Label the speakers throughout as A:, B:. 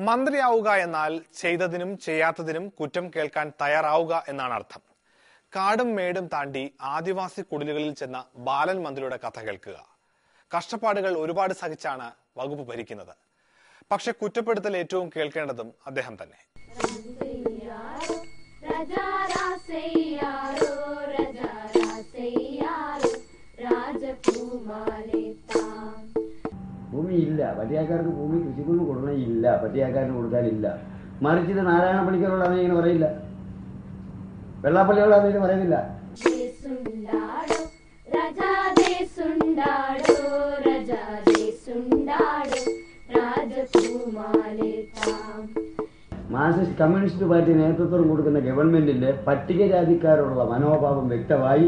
A: മന്ത്രിയാവുക എന്നാൽ ചെയ്തതിനും ചെയ്യാത്തതിനും കുറ്റം കേൾക്കാൻ തയ്യാറാവുക എന്നാണ് അർത്ഥം. കാടും മേടും താണ്ടി ആദിവാസി കുടിലുകളിൽ ചെന്ന ബാലൻ മന്ത്രിയുടെ കഥ കേൾക്കുക. കഷ്ടപ്പാടുകൾ ഒരുപാട് സഹിച്ചാണ് വകുപ്പ് ഭരിക്കുന്നത്. പക്ഷെ കുറ്റപ്പെടുത്തൽ ഏറ്റവും കേൾക്കേണ്ടതും അദ്ദേഹം തന്നെ.
B: ഭൂമിയില്ല, പട്ടിയാക്കാർക്ക് ഭൂമി കൃഷിക്കൊന്നും കൊടുക്കണില്ല, പട്ടിയാക്കാരന് കൊടുക്കാനില്ല. മറിച്ച് ഇത് നാരായണ പണിക്കരോടാണ് ഇങ്ങനെ പറയില്ല, വെള്ളാപ്പള്ളിയോടാണ് ഇങ്ങനെ പറയുന്നില്ല. മാർക്സിസ്റ്റ് കമ്മ്യൂണിസ്റ്റ് പാർട്ടി നേതൃത്വം കൊടുക്കുന്ന ഗവൺമെന്റിന്റെ പട്ടികജാതിക്കാരോടുള്ള മനോഭാവം വ്യക്തമായി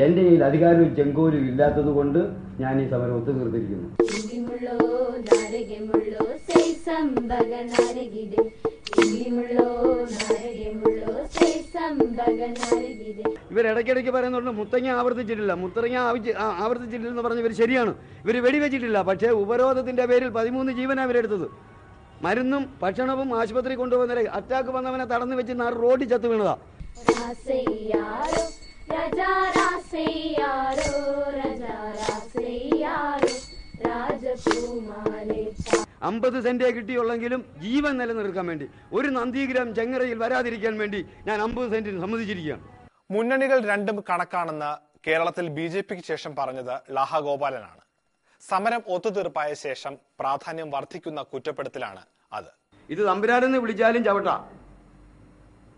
B: എന്റെ കയ്യിൽ അധികാരവും ചെങ്കോലും ഇല്ലാത്തത് കൊണ്ട് ഞാൻ ഈ സമരം ഒത്തുതീർത്തിരിക്കുന്നു. ഇവരിടയ്ക്കിടയ്ക്ക് പറയുന്നുണ്ട് മുത്തങ്ങ ആവർത്തിച്ചിട്ടില്ല, മുത്തങ്ങ ആവർത്തിച്ചിട്ടില്ലെന്ന് പറഞ്ഞ് ഇവർ ശരിയാണ്. ഇവർ വെടിവെച്ചിട്ടില്ല. പക്ഷേ ഉപരോധത്തിന്റെ പേരിൽ 13 ജീവനാണ് ഇവരെടുത്തത്. മരുന്നും ഭക്ഷണവും ആശുപത്രി കൊണ്ടുപോകുന്ന അറ്റാക്ക് വന്നവനെ തടഞ്ഞു വെച്ച് റോഡിൽ ചത്തു വീണതാ. 50 സെന്റേ കിട്ടിയുള്ളെങ്കിലും ജീവൻ നിലനിർത്താൻ വേണ്ടി, ഒരു നന്ദിഗ്രാം ചെങ്ങറയിൽ വരാതിരിക്കാൻ വേണ്ടി ഞാൻ 50 സെന്റിന് സമ്മതിച്ചിരിക്കുകയാണ്.
A: മുന്നണികൾ രണ്ടും കണക്കാണെന്ന് കേരളത്തിൽ BJPക്ക് ശേഷം പറഞ്ഞത് ലാഹ ഗോപാലനാണ്. സമരം ഒത്തുതീർപ്പായ ശേഷം പ്രാധാന്യം വർദ്ധിക്കുന്ന കുറ്റപ്പെടുത്തലാണ് അത്.
B: ഇത് തമ്പുരാനെന്ന് വിളിച്ചാലും ചവിട്ട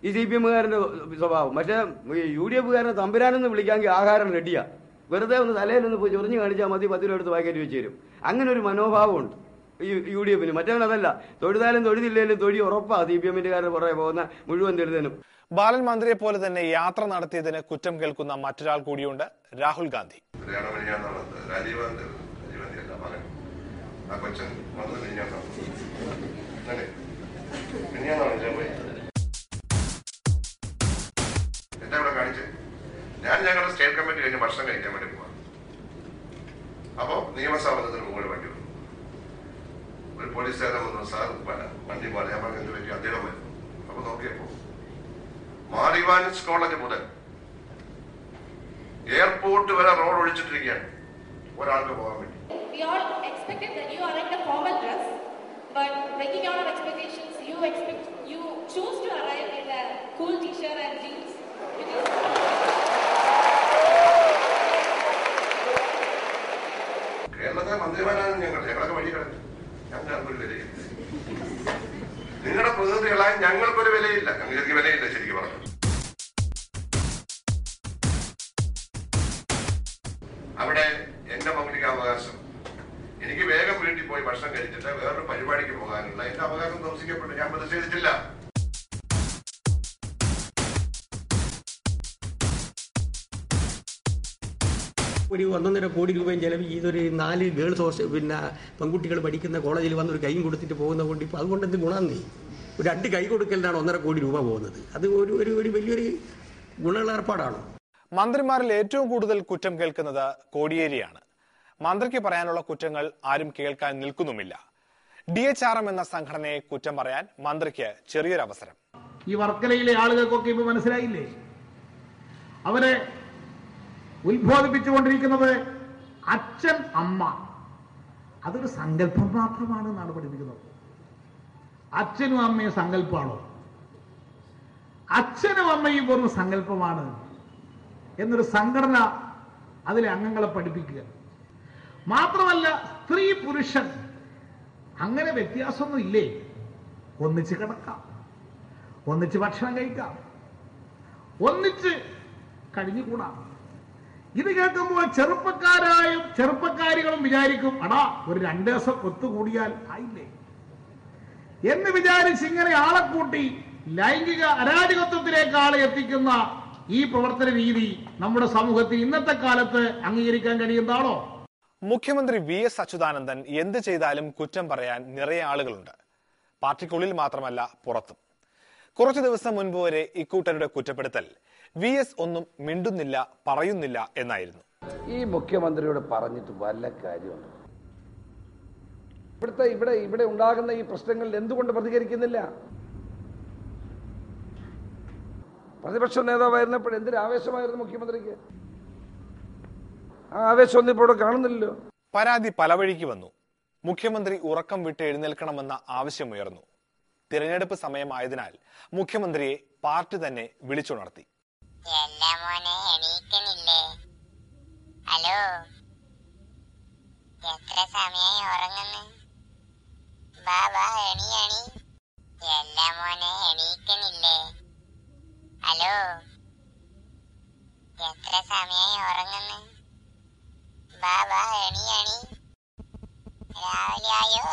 B: ഈ CPM-കാരന്റെ സ്വഭാവം. പക്ഷേ UDF-കാരനെ തമ്പുരാനെന്ന് വിളിക്കാമെങ്കിൽ ആഹാരം റെഡിയാ. വെറുതെ ഒന്ന് തലയിലൊന്ന് പോയി ചൊറിഞ്ഞു കാണിച്ചാൽ മതി, 10 രൂപ എടുത്ത് പാക്കറ്റ് വെച്ച് തരും. അങ്ങനെ ഒരു മനോഭാവമുണ്ട് ഈ UDF-ന്. മറ്റവനതല്ല, തൊഴുതാലും തൊഴുതില്ലേലും തൊഴി ഉറപ്പാ CPM-കാരുടെ പുറകെ പോകുന്ന മുഴുവൻ ദളിതനും.
A: ബാലൻ മന്ത്രിയെ പോലെ തന്നെ യാത്ര നടത്തിയതിന് കുറ്റം കേൾക്കുന്ന മറ്റൊരാൾ കൂടിയുണ്ട്, രാഹുൽ ഗാന്ധി.
C: ഞാൻ ഞങ്ങളുടെ സ്റ്റേറ്റ് കമ്മിറ്റി കഴിഞ്ഞ് ഭക്ഷണം കഴിക്കാൻ വേണ്ടി പോവാം. അപ്പോ നിയമസഭത്തിന് മുകളിൽ വണ്ടി വന്നു. ഒരു പോലീസുകാരൻ വന്നു, സാർ വണ്ടി പോലെ ഞാൻ പറഞ്ഞു എന്ത് പറ്റി, അദ്ദേഹം വരുന്നു. അപ്പൊ നോക്കിയപ്പോ മാരിവാനിസ് കോളേജ് മുതൽ എയർപോർട്ട് വരെ റോഡ് ഒഴിച്ചിട്ടിരിക്കുകയാണ് ഒരാൾക്ക് പോകാൻ വേണ്ടി.
D: We all expected that you are in the formal dress, but breaking out of expectations, you choose to arrive in a cool t-shirt and jeans.
C: കേരളത്തിലെ മന്ത്രിമാരാണ് ഞങ്ങളൊക്കെ വഴി കിടക്കും. ഞങ്ങൾക്കൊരു വിലയില്ല. നിങ്ങളുടെ പ്രതിനിധികളായ ഞങ്ങൾക്കൊരു വിലയില്ല. ഞങ്ങൾക്ക് വിലയില്ല ശരിക്കും പറഞ്ഞു. അവിടെ എന്റെ മൗലിക അവകാശം, എനിക്ക് വേഗം വീട്ടിൽ പോയി ഭക്ഷണം കഴിച്ചിട്ട് വേറൊരു പരിപാടിക്ക് പോകാനുള്ള എന്റെ അവകാശം ധ്വംസിക്കപ്പെട്ടു. ഞാൻ പ്രതിഷേധിച്ചില്ല.
E: ഒരു 1.5 കോടി രൂപയും ചെലവ് ചെയ്തൊരു 4 ഗേൾസ് ഹോസ്റ്റൽ, പിന്നെ പെൺകുട്ടികൾ പഠിക്കുന്ന കോളേജിൽ വന്നൊരു കൈയും കൊടുത്തിട്ട് പോകുന്ന കൊണ്ട് ഇപ്പോൾ അതുകൊണ്ട് എന്ത് ഗുണമെന്നേ, ഒരു 2 കൈ കൊടുക്കലിനാണ് 1.5 കോടി രൂപ പോകുന്നത്. അത് ഒരു വലിയൊരു ഗുണമുള്ള ഏർപ്പാടാണ്.
A: മന്ത്രിമാരിൽ ഏറ്റവും കൂടുതൽ കുറ്റം കേൾക്കുന്നത് കോടിയേരിയാണ്. മന്ത്രിക്ക് പറയാനുള്ള കുറ്റങ്ങൾ ആരും കേൾക്കാൻ നിൽക്കുന്നുമില്ല. DHRM എന്ന സംഘടനയെ കുറ്റം പറയാൻ മന്ത്രിക്ക് ചെറിയൊരു അവസരം.
F: ഈ വർക്കലയിലെ ആളുകൾക്കൊക്കെ ഇപ്പൊ മനസ്സിലായില്ലേ, അവരെ ഉത്ബോധിപ്പിച്ചുകൊണ്ടിരിക്കുന്നത് അച്ഛൻ അമ്മ അതൊരു സങ്കല്പം മാത്രമാണെന്നാണ് പഠിപ്പിക്കുന്നത്. അച്ഛനും അമ്മയും സങ്കല്പമാണോ? അച്ഛനും അമ്മയും വെറും സങ്കല്പമാണ് എന്നൊരു സംഘടന അതിലെ അംഗങ്ങളെ പഠിപ്പിക്കുക. മാത്രമല്ല, സ്ത്രീ പുരുഷൻ അങ്ങനെ വ്യത്യാസമൊന്നും ഇല്ലേ, ഒന്നിച്ച് കിടക്കാം, ഒന്നിച്ച് ഭക്ഷണം കഴിക്കാം, ഒന്നിച്ച് കഴിഞ്ഞുകൂടാം. ഇത് കേൾക്കുമ്പോൾ ചെറുപ്പക്കാരികളും വിചാരിക്കും, അടാ ഒരു 2 ദിവസം ഒത്തുകൂടിയാൽ ആയില്ലേ എന്ന് വിചാരിച്ച് ഇങ്ങനെ ആളെ കൂട്ടി ലൈംഗിക അരാജകത്വത്തിലേക്ക് ആളെ എത്തിക്കുന്ന ഈ പ്രവർത്തന രീതി നമ്മുടെ സമൂഹത്തിൽ ഇന്നത്തെ കാലത്ത് അംഗീകരിക്കാൻ കഴിയുന്നതാണോ?
A: മുഖ്യമന്ത്രി VS അച്യുതാനന്ദൻ എന്ത് ചെയ്താലും കുറ്റം പറയാൻ നിറയെ ആളുകളുണ്ട്. പാർട്ടിക്കുള്ളിൽ മാത്രമല്ല പുറത്തും. കുറച്ചു ദിവസം മുൻപ് വരെ ഇക്കൂട്ടരുടെ കുറ്റപ്പെടുത്തൽ VS ഒന്നും മിണ്ടുന്നില്ല, പറയുന്നില്ല എന്നായിരുന്നു.
G: ഈ മുഖ്യമന്ത്രിയോട് പറഞ്ഞിട്ട് വല്ല കാര്യമുണ്ട്? ഇവിടെ ഉണ്ടാകുന്ന ഈ പ്രശ്നങ്ങളിൽ എന്തുകൊണ്ട് പ്രതികരിക്കുന്നില്ല? പ്രതിപക്ഷ നേതാവായിരുന്നപ്പോൾ എന്തൊരു ആവേശമായിരുന്നു മുഖ്യമന്ത്രിക്ക്. ആ ആവേശമൊന്നും ഇപ്പോൾ ഇവിടെ കാണുന്നില്ലല്ലോ.
A: പരാതി പലവഴിക്ക് വന്നു. മുഖ്യമന്ത്രി ഉറക്കം വിട്ട് എഴുന്നേൽക്കണമെന്ന ആവശ്യമുയർന്നു. തിരഞ്ഞെടുപ്പ് സമയമായതിനാൽ മുഖ്യമന്ത്രിയെ പാർട്ടി തന്നെ വിളിച്ചുണർത്തി.
H: ഹലോ, എത്ര സമയായി ഉറങ്ങുന്നു? ബാബാ എണി എണി. എല്ലാ മോനെ എണീക്കുന്നില്ലേ? ഹലോ, എത്ര സമയായി ഉറങ്ങുന്നു? ബാബാ എണി എണി. രാവിലെ ആയോ?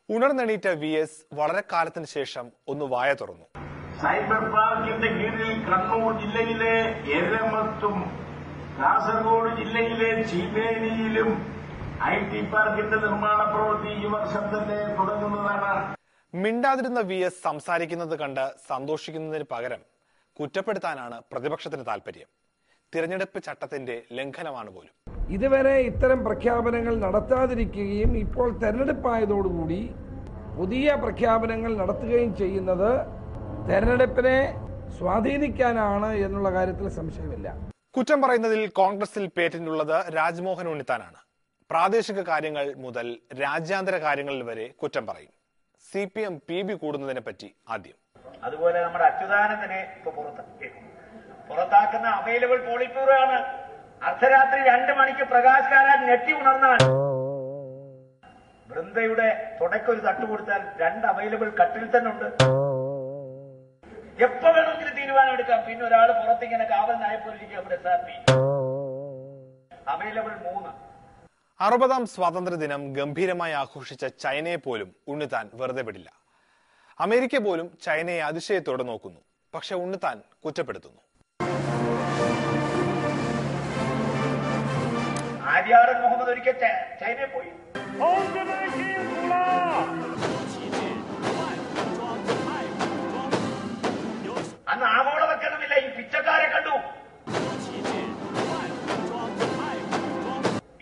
A: ഉണർന്നെണീറ്റ VS വളരെ കാലത്തിന് ശേഷം ഒന്ന് വായ തുറന്നു.
I: സൈബർ പാർക്കിന്റെ കീഴിൽ കണ്ണൂർ ജില്ലയിലെ എരമത്തും കാസർഗോഡ് ജില്ലയിലെ ചീമേനിയിലും IT പാർക്കിന്റെ നിർമ്മാണ പ്രവൃത്തി ഈ വർഷം തന്നെ തുടങ്ങുന്നതാണ്.
A: മിണ്ടാതിരുന്ന VS സംസാരിക്കുന്നത് കണ്ട് സന്തോഷിക്കുന്നതിന് പകരം കുറ്റപ്പെടുത്താനാണ് പ്രതിപക്ഷത്തിന് താല്പര്യം. തിരഞ്ഞെടുപ്പ് ചട്ടത്തിന്റെ ലംഘനമാണ് പോലും.
G: ഇതുവരെ ഇത്തരം പ്രഖ്യാപനങ്ങൾ നടത്താതിരിക്കുകയും ഇപ്പോൾ തെരഞ്ഞെടുപ്പായതോടുകൂടി പുതിയ പ്രഖ്യാപനങ്ങൾ നടത്തുകയും ചെയ്യുന്നത് തെരഞ്ഞെടുപ്പിനെ സ്വാധീനിക്കാനാണ് എന്നുള്ള കാര്യത്തിൽ സംശയമില്ല.
A: കുറ്റം പറയുന്നതിൽ കോൺഗ്രസിൽ പേറ്റന്റുള്ളത് രാജ്മോഹൻ ഉണ്ണിത്താനാണ്. പ്രാദേശിക കാര്യങ്ങൾ മുതൽ രാജ്യാന്തര കാര്യങ്ങളിൽ വരെ കുറ്റം പറയും. CPM PB കൂടുന്നതിനെ പറ്റി ആദ്യം.
J: അതുപോലെ നമ്മുടെ അച്യുതാനന്ദനെ ഇപ്പൊ പുറത്താക്കുന്ന അവൈലബിൾ പോളിറ്റ് ബ്യൂറോ ആണ്. അർദ്ധരാത്രി 2 മണിക്ക് പ്രകാശ് കാരാൻ ഞെട്ടി ഉണർന്നാൽ വൃന്ദയുടെ തുടക്കൊരു തട്ടുകൊടുത്താൽ 2 അവൈലബിൾ കട്ടിൽ തന്നെ ഉണ്ട്. എപ്പോ വേണമെങ്കിലും തീരുമാനം എടുക്കാം. പിന്നെ ഒരാൾ പുറത്തിങ്ങനെ കാവൽ നായപ്പോലിരിക്കുക. അവിടെ SRP അവൈലബിൾ 3.
A: 60ാം സ്വാതന്ത്ര്യ ദിനം ഗംഭീരമായി ആഘോഷിച്ച ചൈനയെ പോലും ഉണ്ണിത്താൻ വെറുതെ വിടില്ല. അമേരിക്ക പോലും ചൈനയെ അതിശയത്തോടെ നോക്കുന്നു. പക്ഷെ ഉണ്ണിത്താൻ കുറ്റപ്പെടുത്തുന്നു.
J: ആര്യാടൻ മുഹമ്മദ് ഒരിക്കൽ ചൈനയിൽ പോയി. അന്ന് ആഗോളവൽക്കരണമില്ല. ഈ പിച്ചക്കാരെ കണ്ടു.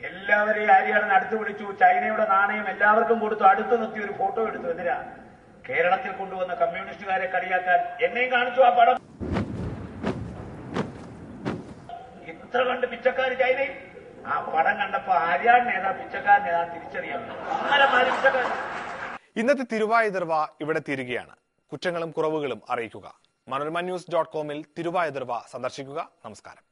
J: എല്ലാവരെയും ആര്യാടൻ അടുത്ത് വിളിച്ചു. ചൈനയുടെ നാണയം എല്ലാവർക്കും കൊടുത്തു. അടുത്ത് നിർത്തി ഒരു ഫോട്ടോ എടുത്തു. എന്തിനാ? കേരളത്തിൽ കൊണ്ടുവന്ന കമ്മ്യൂണിസ്റ്റുകാരെ കളിയാക്കാൻ. എന്നെയും കാണിച്ചു ആ പടം. ഇത്ര കണ്ട് പിച്ചക്കാർ ചൈനയിൽ. ആ പടം കണ്ടപ്പോ ആര്യാടൻ ഏതാ പിച്ചക്കാരൻ ഏതാ തിരിച്ചറിയാൻ.
A: ഇന്നത്തെ തിരുവാതിർവ ഇവിടെ തീരുകയാണ്. കുറ്റങ്ങളും കുറവുകളും അറിയിക്കുക. മനോരമ-news.com തിരുവാതിർവ സന്ദർശിക്കുക. നമസ്കാരം.